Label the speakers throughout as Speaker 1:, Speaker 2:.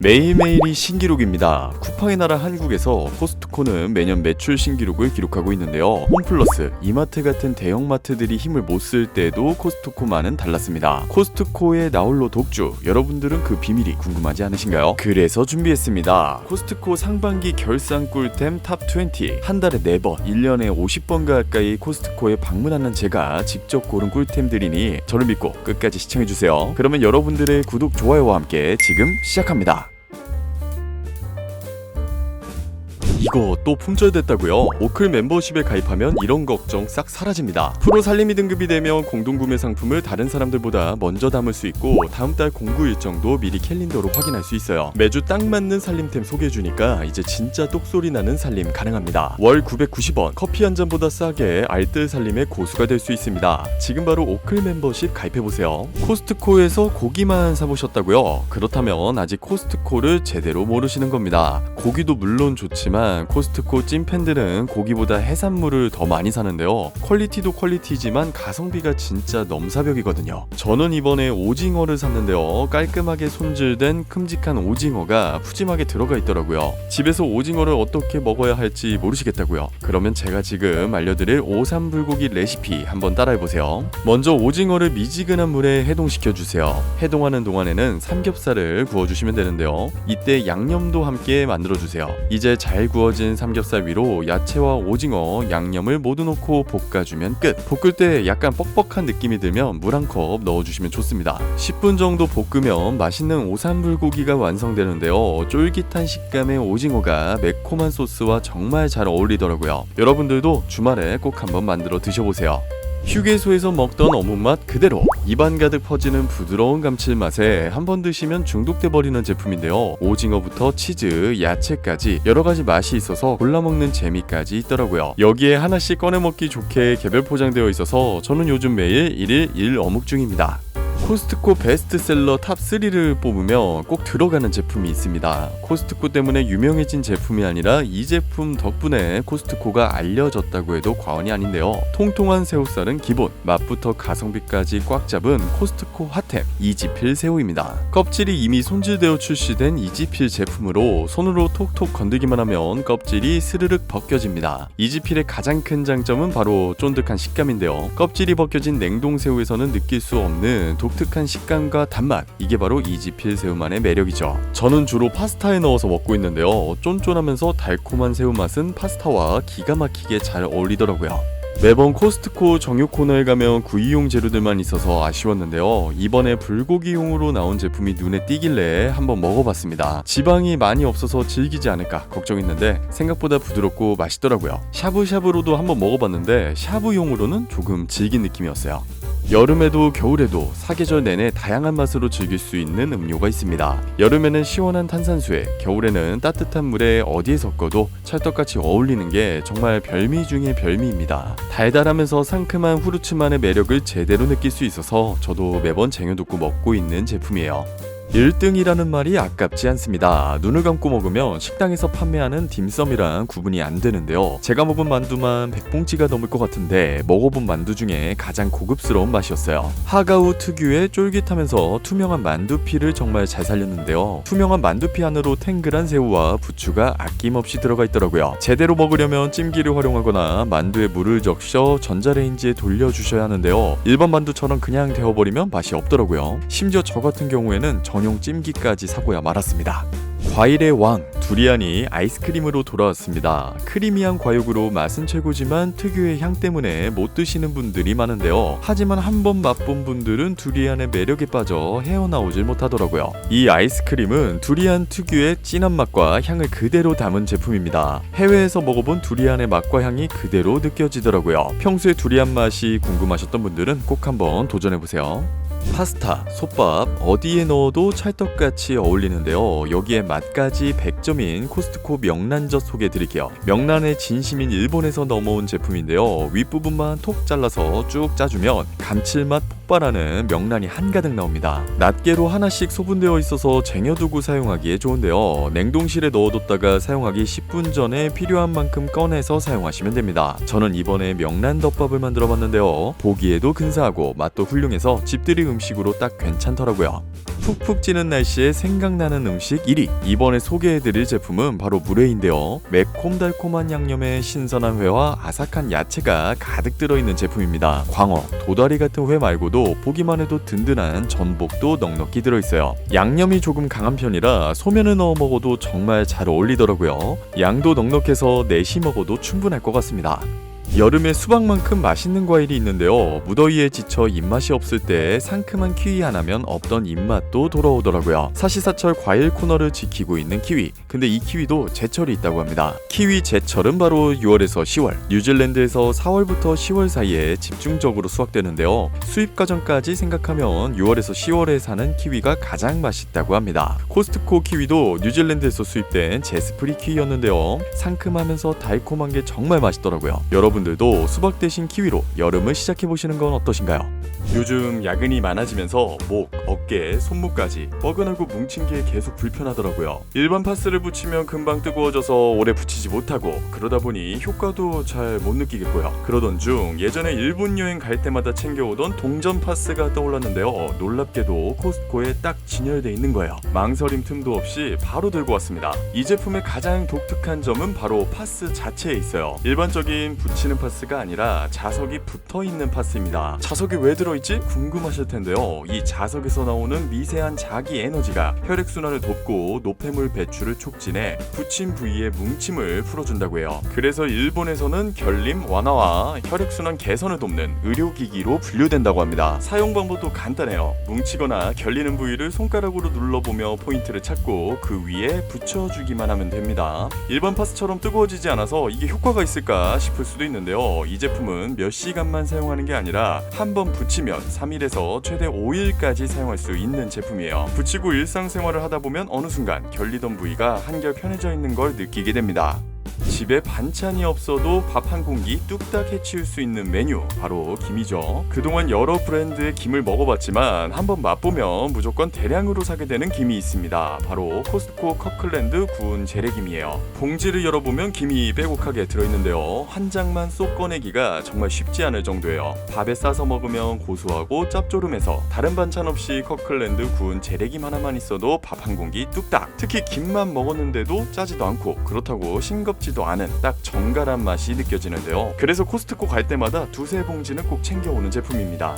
Speaker 1: 매일매일이 신기록입니다. 쿠팡의 나라 한국에서 코스트코는 매년 매출 신기록을 기록하고 있는데요. 홈플러스, 이마트 같은 대형마트들이 힘을 못 쓸 때도 코스트코만은 달랐습니다. 코스트코의 나홀로 독주, 여러분들은 그 비밀이 궁금하지 않으신가요? 그래서 준비했습니다. 코스트코 상반기 결산 꿀템 탑20. 한 달에 4번, 1년에 50번 가까이 코스트코에 방문하는 제가 직접 고른 꿀템들이니 저를 믿고 끝까지 시청해주세요. 그러면 여러분들의 구독, 좋아요와 함께 지금 시작합니다. 이거 또 품절됐다고요? 오클 멤버십에 가입하면 이런 걱정 싹 사라집니다. 프로 살림이 등급이 되면 공동구매 상품을 다른 사람들보다 먼저 담을 수 있고 다음 달 공구 일정도 미리 캘린더로 확인할 수 있어요. 매주 딱 맞는 살림템 소개해주니까 이제 진짜 똑소리 나는 살림 가능합니다. 월 990원, 커피 한 잔보다 싸게 알뜰 살림의 고수가 될 수 있습니다. 지금 바로 오클 멤버십 가입해보세요. 코스트코에서 고기만 사보셨다고요? 그렇다면 아직 코스트코를 제대로 모르시는 겁니다. 고기도 물론 좋지만 코스트코 찐팬들은 고기보다 해산물을 더 많이 사는데요. 퀄리티도 퀄리티지만 가성비가 진짜 넘사벽이거든요. 저는 이번에 오징어를 샀는데요. 깔끔하게 손질된 큼직한 오징어가 푸짐하게 들어가 있더라고요. 집에서 오징어를 어떻게 먹어야 할지 모르시겠다고요? 그러면 제가 지금 알려드릴 오삼불고기 레시피 한번 따라해보세요. 먼저 오징어를 미지근한 물에 해동시켜주세요. 해동하는 동안에는 삼겹살을 구워주시면 되는데요. 이때 양념도 함께 만들어주세요. 이제 잘 구워진 삼겹살 위로 야채와 오징어, 양념을 모두 넣고 볶아주면 끝. 볶을 때 약간 뻑뻑한 느낌이 들면 물 한 컵 넣어주시면 좋습니다. 10분 정도 볶으면 맛있는 오삼불고기가 완성되는데요. 쫄깃한 식감의 오징어가 매콤한 소스와 정말 잘 어울리더라고요. 여러분들도 주말에 꼭 한번 만들어 드셔보세요. 휴게소에서 먹던 어묵맛 그대로 입안 가득 퍼지는 부드러운 감칠맛에 한번 드시면 중독돼 버리는 제품인데요. 오징어부터 치즈, 야채까지 여러가지 맛이 있어서 골라먹는 재미까지 있더라고요. 여기에 하나씩 꺼내 먹기 좋게 개별 포장되어 있어서 저는 요즘 매일 1일 1 어묵 중입니다. 코스트코 베스트셀러 탑3를 뽑으면 꼭 들어가는 제품이 있습니다. 코스트코 때문에 유명해진 제품이 아니라 이 제품 덕분에 코스트코가 알려졌다고 해도 과언이 아닌데요. 통통한 새우살은 기본, 맛부터 가성비까지 꽉 잡은 코스트코 핫템 이지필 새우입니다. 껍질이 이미 손질되어 출시된 이지필 제품으로 손으로 톡톡 건들기만 하면 껍질이 스르륵 벗겨집니다. 이지필의 가장 큰 장점은 바로 쫀득한 식감인데요. 껍질이 벗겨진 냉동새우에서는 느낄 수 없는 독특한 식감과 단맛, 이게 바로 이지필 새우만의 매력이죠. 저는 주로 파스타에 넣어서 먹고 있는데요. 쫀쫀하면서 달콤한 새우 맛은 파스타와 기가 막히게 잘 어울리더라고요. 매번 코스트코 정육 코너에 가면 구이용 재료들만 있어서 아쉬웠는데요. 이번에 불고기용으로 나온 제품이 눈에 띄길래 한번 먹어봤습니다. 지방이 많이 없어서 질기지 않을까 걱정했는데 생각보다 부드럽고 맛있더라고요. 샤브샤브로도 한번 먹어봤는데 샤브용으로는 조금 질긴 느낌이었어요. 여름에도 겨울에도 사계절 내내 다양한 맛으로 즐길 수 있는 음료가 있습니다. 여름에는 시원한 탄산수에, 겨울에는 따뜻한 물에 어디에 섞어도 찰떡같이 어울리는 게 정말 별미 중의 별미입니다. 달달하면서 상큼한 후르츠만의 매력을 제대로 느낄 수 있어서 저도 매번 쟁여두고 먹고 있는 제품이에요. 1등이라는 말이 아깝지 않습니다. 눈을 감고 먹으면 식당에서 판매하는 딤섬이랑 구분이 안 되는데요. 제가 먹은 만두만 100봉지가 넘을 것 같은데 먹어본 만두 중에 가장 고급스러운 맛이었어요. 하가우 특유의 쫄깃하면서 투명한 만두피를 정말 잘 살렸는데요. 투명한 만두피 안으로 탱글한 새우와 부추가 아낌없이 들어가 있더라고요. 제대로 먹으려면 찜기를 활용하거나 만두에 물을 적셔 전자레인지에 돌려주셔야 하는데요. 일반 만두처럼 그냥 데워버리면 맛이 없더라고요. 심지어 저 같은 경우에는 전용 찜기까지 사고야 말았습니다. 과일의 왕, 두리안이 아이스크림으로 돌아왔습니다. 크리미한 과육으로 맛은 최고지만 특유의 향 때문에 못 드시는 분들이 많은데요. 하지만 한번 맛본 분들은 두리안의 매력에 빠져 헤어나오질 못하더라고요. 이 아이스크림은 두리안 특유의 진한 맛과 향을 그대로 담은 제품입니다. 해외에서 먹어본 두리안의 맛과 향이 그대로 느껴지더라고요. 평소에 두리안 맛이 궁금하셨던 분들은 꼭 한번 도전해보세요. 파스타, 솥밥 어디에 넣어도 찰떡같이 어울리는데요. 여기에 맛까지 100점인 코스트코 명란젓 소개해드릴게요. 명란의 진심인 일본에서 넘어온 제품인데요. 윗부분만 톡 잘라서 쭉 짜주면 감칠맛 폭발하는 명란이 한가득 나옵니다. 낱개로 하나씩 소분되어 있어서 쟁여두고 사용하기에 좋은데요. 냉동실에 넣어뒀다가 사용하기 10분 전에 필요한 만큼 꺼내서 사용하시면 됩니다. 저는 이번에 명란덮밥을 만들어봤는데요. 보기에도 근사하고 맛도 훌륭해서 집들이 음식으로 딱 괜찮더라고요. 푹푹 찌는 날씨에 생각나는 음식 1위. 이번에 소개해드릴 제품은 바로 물회인데요. 매콤달콤한 양념에 신선한 회와 아삭한 야채가 가득 들어있는 제품입니다. 광어, 도다리 같은 회 말고도 보기만 해도 든든한 전복도 넉넉히 들어있어요. 양념이 조금 강한 편이라 소면을 넣어 먹어도 정말 잘 어울리더라고요. 양도 넉넉해서 넷이 먹어도 충분할 것 같습니다. 여름에 수박만큼 맛있는 과일이 있는데요. 무더위에 지쳐 입맛이 없을 때 상큼한 키위 하나면 없던 입맛도 돌아오더라고요. 사시사철 과일 코너를 지키고 있는 키위. 근데 이 키위도 제철이 있다고 합니다. 키위 제철은 바로 6월에서 10월. 뉴질랜드에서 4월부터 10월 사이에 집중적으로 수확되는데요. 수입 과정까지 생각하면 6월에서 10월에 사는 키위가 가장 맛있다고 합니다. 코스트코 키위도 뉴질랜드에서 수입된 제스프리 키위였는데요. 상큼하면서 달콤한 게 정말 맛있더라고요. 여러분들도 수박 대신 키위로 여름을 시작해보시는 건 어떠신가요? 요즘 야근이 많아지면서 목, 어깨, 손목까지 뻐근하고 뭉친 게 계속 불편하더라고요. 일반 파스를 붙이면 금방 뜨거워져서 오래 붙이지 못하고 그러다 보니 효과도 잘 못 느끼겠고요. 그러던 중 예전에 일본 여행 갈 때마다 챙겨오던 동전 파스가 떠올랐는데요. 놀랍게도 코스트코에 딱 진열돼 있는 거예요. 망설임 틈도 없이 바로 들고 왔습니다. 이 제품의 가장 독특한 점은 바로 파스 자체에 있어요. 일반적인 붙이는 파스가 아니라 자석이 붙어있는 파스입니다. 자석이 왜 들어있지? 궁금하실 텐데요. 이 자석에서 나오는 미세한 자기 에너지가 혈액순환을 돕고 노폐물 배출을 촉진해 붙인 부위의 뭉침을 풀어준다고 해요. 그래서 일본에서는 결림 완화와 혈액순환 개선을 돕는 의료기기로 분류된다고 합니다. 사용 방법도 간단해요. 뭉치거나 결리는 부위를 손가락으로 눌러보며 포인트를 찾고 그 위에 붙여주기만 하면 됩니다. 일반 파스처럼 뜨거워지지 않아서 이게 효과가 있을까 싶을 수도 있는데요. 이 제품은 몇 시간만 사용하는 게 아니라 한 번 붙이면 3일에서 최대 5일까지 사용할 수 있는 제품이에요. 붙이고 일상생활을 하다 보면 어느 순간 결리던 부위가 한결 편해져 있는 걸 느끼게 됩니다. 집에 반찬이 없어도 밥 한 공기 뚝딱 해치울 수 있는 메뉴, 바로 김이죠. 그동안 여러 브랜드의 김을 먹어봤지만 한번 맛보면 무조건 대량으로 사게 되는 김이 있습니다. 바로 코스트코 커클랜드 구운 재래김이에요. 봉지를 열어보면 김이 빼곡하게 들어있는데요. 한 장만 쏙 꺼내기가 정말 쉽지 않을 정도예요. 밥에 싸서 먹으면 고소하고 짭조름해서 다른 반찬 없이 커클랜드 구운 재래김 하나만 있어도 밥 한 공기 뚝딱. 특히 김만 먹었는데도 짜지도 않고 그렇다고 싱겁지도 않은 딱 정갈한 맛이 느껴지는데요. 그래서 코스트코 갈 때마다 두세 봉지는 꼭 챙겨오는 제품입니다.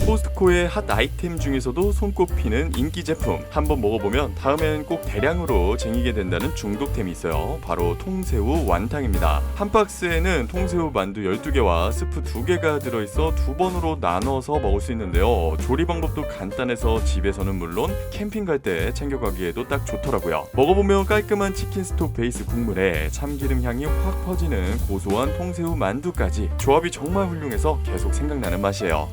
Speaker 1: 코스트코의 핫 아이템 중에서도 손꼽히는 인기 제품, 한번 먹어보면 다음엔 꼭 대량으로 쟁이게 된다는 중독템이 있어요. 바로 통새우 완탕입니다. 한 박스에는 통새우 만두 12개와 스프 2개가 들어있어 두 번으로 나눠서 먹을 수 있는데요. 조리 방법도 간단해서 집에서는 물론 캠핑 갈 때 챙겨가기에도 딱 좋더라고요. 먹어보면 깔끔한 치킨 스톡 베이스 국물에 참기름 향이 확 퍼지는 고소한 통새우 만두까지 조합이 정말 훌륭해서 계속 생각나는 맛이에요.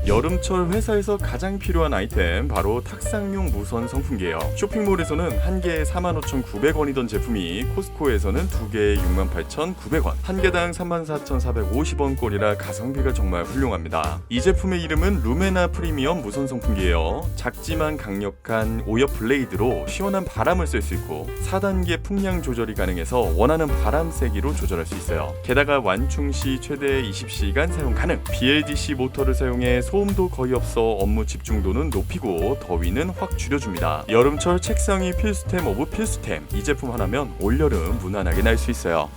Speaker 1: 여름철 회사에서 가장 필요한 아이템, 바로 탁상용 무선 선풍기예요. 쇼핑몰에서는 한 개에 45,900원이던 제품이 코스트코에서는 두 개에 68,900원, 한 개당 34,450원 꼴이라 가성비가 정말 훌륭합니다. 이 제품의 이름은 루메나 프리미엄 무선 선풍기예요. 작지만 강력한 오엽 블레이드로 시원한 바람을 쐴 수 있고 4단계 풍량 조절이 가능해서 원하는 바람 세기로 조절할 수 있어요. 게다가 완충 시 최대 20시간 사용 가능. BLDC 모터를 사용해 소음도 거의 없어 업무 집중도는 높이고 더위는 확 줄여줍니다. 여름철 책상이 필수템 오브 필수템. 이 제품 하나면 올여름 무난하게 날 수 있어요.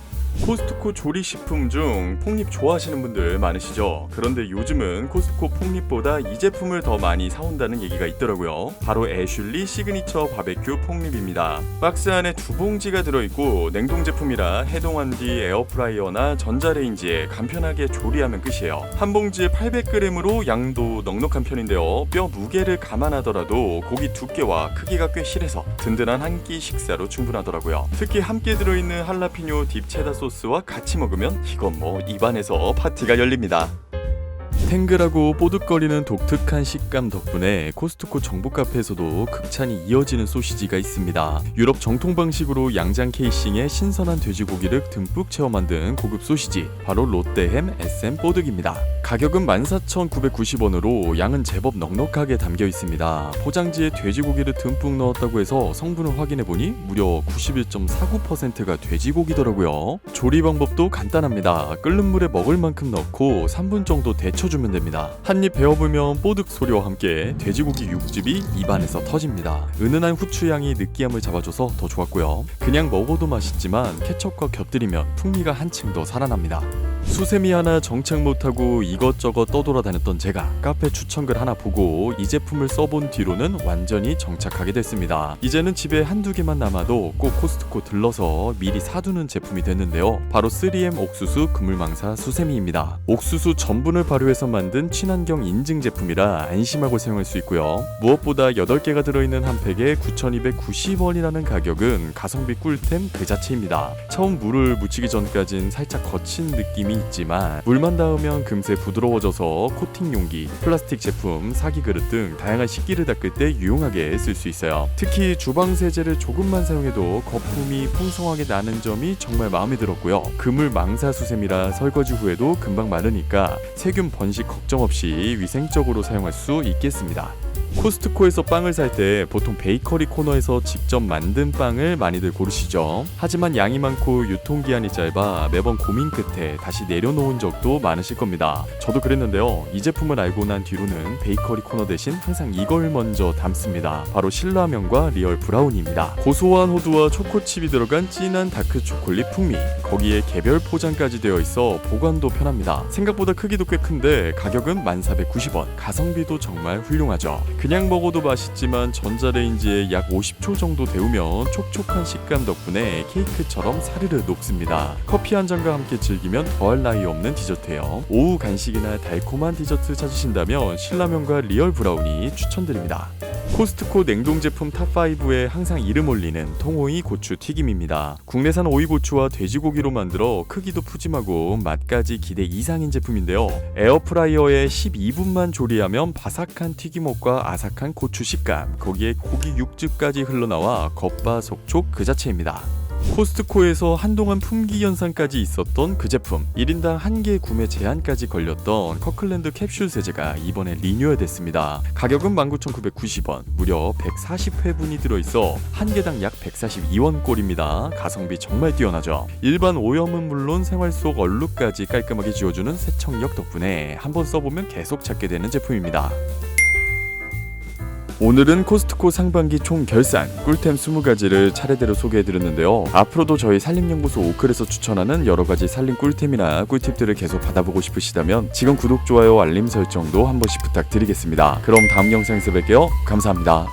Speaker 1: 코스트코 조리식품 중 폭립 좋아하시는 분들 많으시죠? 그런데 요즘은 코스트코 폭립보다 이 제품을 더 많이 사온다는 얘기가 있더라고요. 바로 애슐리 시그니처 바베큐 폭립입니다. 박스 안에 두 봉지가 들어있고 냉동 제품이라 해동한 뒤 에어프라이어나 전자레인지에 간편하게 조리하면 끝이에요. 한 봉지에 800g으로 양도 넉넉한 편인데요. 뼈 무게를 감안하더라도 고기 두께와 크기가 꽤 실해서 든든한 한 끼 식사로 충분하더라고요. 특히 함께 들어있는 할라피뇨 딥 체다 소스와 같이 먹으면 이건 뭐 입안에서 파티가 열립니다. 탱글하고 뽀득거리는 독특한 식감 덕분에 코스트코 정부 카페에서도 극찬이 이어지는 소시지가 있습니다. 유럽 정통 방식으로 양장 케이싱에 신선한 돼지고기를 듬뿍 채워 만든 고급 소시지, 바로 롯데햄 SM 뽀득입니다. 가격은 14,990원으로 양은 제법 넉넉하게 담겨 있습니다. 포장지에 돼지고기를 듬뿍 넣었다고 해서 성분을 확인해보니 무려 91.49%가 돼지고기더라고요. 조리 방법도 간단합니다. 끓는 물에 먹을 만큼 넣고 3분 정도 데쳐 묻혀주면 됩니다. 한입 베어물면 뽀득 소리와 함께 돼지고기 육즙이 입안에서 터집니다. 은은한 후추향이 느끼함을 잡아줘서 더 좋았고요. 그냥 먹어도 맛있지만 케첩과 곁들이면 풍미가 한층 더 살아납니다. 수세미 하나 정착 못하고 이것저것 떠돌아다녔던 제가 카페 추천글 하나 보고 이 제품을 써본 뒤로는 완전히 정착하게 됐습니다. 이제는 집에 한두 개만 남아도 꼭 코스트코 들러서 미리 사두는 제품이 됐는데요. 바로 3M 옥수수 그물망사 수세미입니다. 옥수수 전분을 발효해서 만든 친환경 인증 제품이라 안심하고 사용할 수 있고요. 무엇보다 8개가 들어있는 한 팩에 9,290원이라는 가격은 가성비 꿀템 그 자체입니다. 처음 물을 묻히기 전까진 살짝 거친 느낌이 있지만 물만 닿으면 금세 부드러워져서 코팅 용기, 플라스틱 제품, 사기 그릇 등 다양한 식기를 닦을 때 유용하게 쓸 수 있어요. 특히 주방 세제를 조금만 사용해도 거품이 풍성하게 나는 점이 정말 마음에 들었고요. 그물 망사 수세미라 설거지 후에도 금방 마르니까 세균 번식 걱정 없이 위생적으로 사용할 수 있겠습니다. 코스트코에서 빵을 살 때 보통 베이커리 코너에서 직접 만든 빵을 많이들 고르시죠. 하지만 양이 많고 유통기한이 짧아 매번 고민 끝에 다시 내려놓은 적도 많으실 겁니다. 저도 그랬는데요. 이 제품을 알고 난 뒤로는 베이커리 코너 대신 항상 이걸 먼저 담습니다. 바로 신라면과 리얼 브라우니입니다. 고소한 호두와 초코칩이 들어간 진한 다크 초콜릿 풍미, 거기에 개별 포장까지 되어 있어 보관도 편합니다. 생각보다 크기도 꽤 큰데 가격은 1490원, 가성비도 정말 훌륭하죠. 그냥 먹어도 맛있지만 전자레인지에 약 50초 정도 데우면 촉촉한 식감 덕분에 케이크처럼 사르르 녹습니다. 커피 한 잔과 함께 즐기면 더할 나위 없는 디저트예요. 오후 간식이나 달콤한 디저트 찾으신다면 신라면과 리얼 브라우니 추천드립니다. 코스트코 냉동 제품 탑5에 항상 이름 올리는 통오이 고추 튀김입니다. 국내산 오이고추와 돼지고기로 만들어 크기도 푸짐하고 맛까지 기대 이상인 제품인데요. 에어프라이어에 12분만 조리하면 바삭한 튀김옷과 아삭한 고추 식감, 거기에 고기 육즙까지 흘러나와 겉바속촉 그 자체입니다. 코스트코에서 한동안 품귀 현상까지 있었던 그 제품, 1인당 1개 구매 제한까지 걸렸던 커클랜드 캡슐 세제가 이번에 리뉴얼 됐습니다. 가격은 19,990원, 무려 140회분이 들어있어 한 개당 약 142원 꼴입니다. 가성비 정말 뛰어나죠. 일반 오염은 물론 생활 속 얼룩까지 깔끔하게 지워주는 세척력 덕분에 한번 써보면 계속 찾게 되는 제품입니다. 오늘은 코스트코 상반기 총 결산 꿀템 20가지를 차례대로 소개해드렸는데요. 앞으로도 저희 산림연구소 오클에서 추천하는 여러가지 산림 꿀템이나 꿀팁들을 계속 받아보고 싶으시다면 지금 구독, 좋아요, 알림 설정도 한 번씩 부탁드리겠습니다. 그럼 다음 영상에서 뵐게요. 감사합니다.